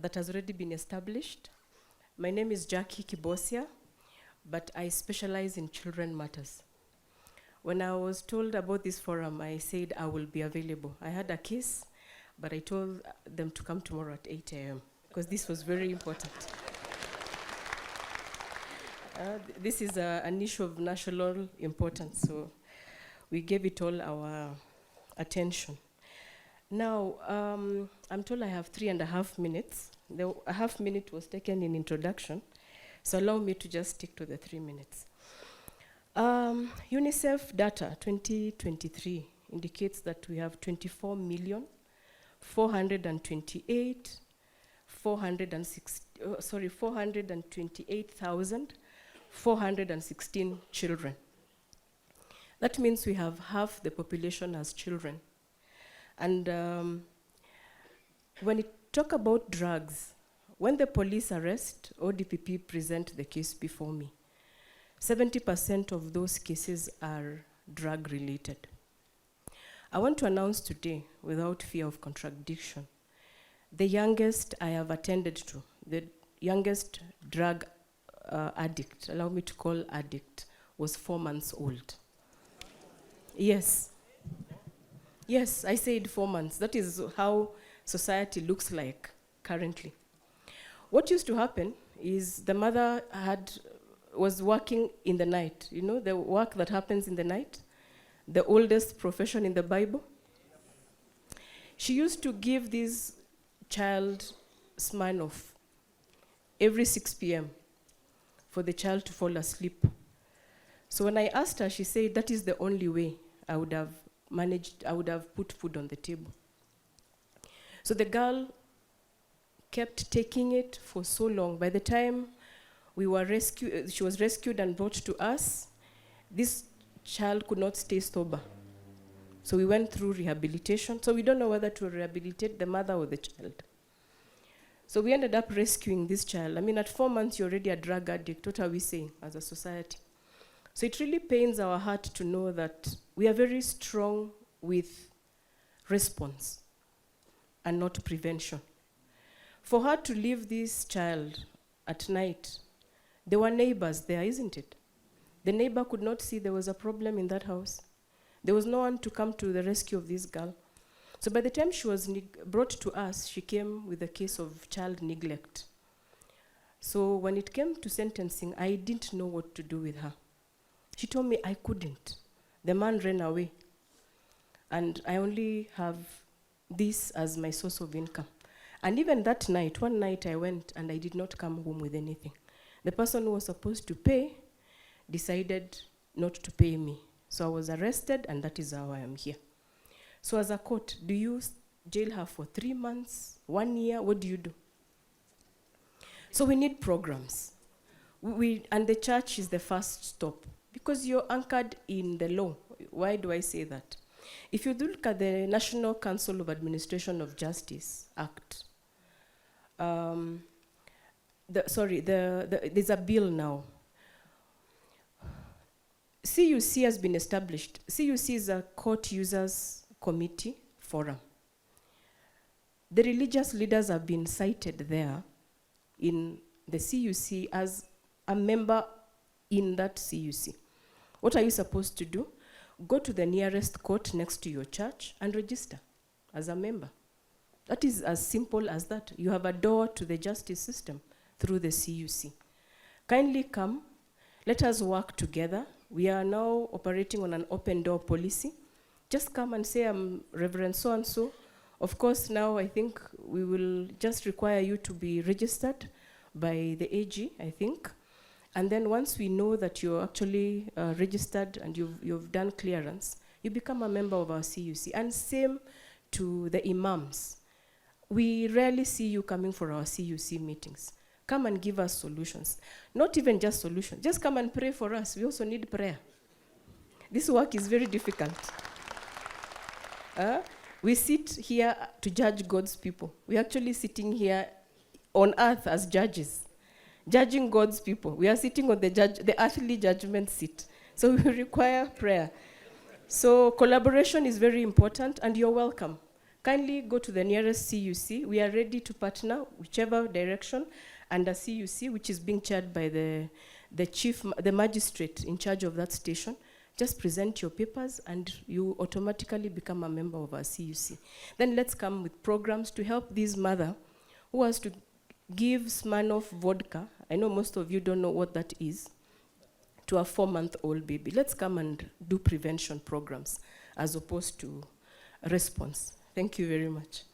That has already been established. My name is Jackie Kibosia, but I specialize in children matters. When I was told about this forum, I said I will be available. I had a case, but I told them to come tomorrow at 8 a.m. because this was very important. This is an issue of national importance, so we gave it all our attention. Now, I'm told I have 3.5 minutes. A half minute was taken in introduction, so allow me to just stick to the 3 minutes. UNICEF data 2023 indicates that we have 428,416 children. That means we have half the population as children. And when you talk about drugs, when the police arrest or DPP present the case before me, 70% of those cases are drug-related. I want to announce today, without fear of contradiction, the youngest I have attended to, the youngest drug addict, allow me to call addict, was 4 months old. Yes. Yes, I said 4 months. That is how society looks like currently. What used to happen is the mother was working in the night. You know, the work that happens in the night, the oldest profession in the Bible. She used to give this child Smirnoff every 6 p.m. for the child to fall asleep. So when I asked her, she said that is the only way I would have put food on the table. So the girl kept taking it for so long. By the time we were she was rescued and brought to us, this child could not stay sober. So we went through rehabilitation. So we don't know whether to rehabilitate the mother or the child. So we ended up rescuing this child. I mean, at 4 months, you're already a drug addict. What are we saying as a society? So it really pains our heart to know that we are very strong with response and not prevention. For her to leave this child at night, there were neighbors there, isn't it? The neighbor could not see there was a problem in that house. There was no one to come to the rescue of this girl. So by the time she was brought to us, she came with a case of child neglect. So when it came to sentencing, I didn't know what to do with her. She told me I couldn't. The man ran away. And I only have this as my source of income. And even that night, one night I went and I did not come home with anything. The person who was supposed to pay decided not to pay me. So I was arrested, and that is how I am here. So as a court, do you jail her for 3 months, 1 year? What do you do? So we need programs. And the church is the first stop, because you're anchored in the law. Why do I say that? If you look at the National Council of Administration of Justice Act, there's a bill now. CUC has been established. CUC is a Court Users Committee Forum. The religious leaders have been cited there in the CUC as a member in that CUC. What are you supposed to do? Go to the nearest court next to your church and register as a member. That is as simple as that. You have a door to the justice system through the CUC. Kindly come. Let us work together. We are now operating on an open door policy. Just come and say, I'm Reverend so-and-so. Of course, now I think we will just require you to be registered by the AG, I think. And then once we know that you're actually registered and you've done clearance, you become a member of our CUC. And same to the imams. We rarely see you coming for our CUC meetings. Come and give us solutions. Not even just solutions. Just come and pray for us. We also need prayer. This work is very difficult. We sit here to judge God's people. We're actually sitting here on earth as judges, judging God's people. We are sitting on the earthly judgment seat. So we require prayer. So collaboration is very important, and you're welcome. Kindly go to the nearest CUC. We are ready to partner, whichever direction, and a CUC, which is being chaired by the magistrate in charge of that station. Just present your papers, and you automatically become a member of our CUC. Then let's come with programs to help this mother who has to give Smirnoff vodka. I know most of you don't know what that is, to a 4-month-old baby. Let's come and do prevention programs as opposed to response. Thank you very much.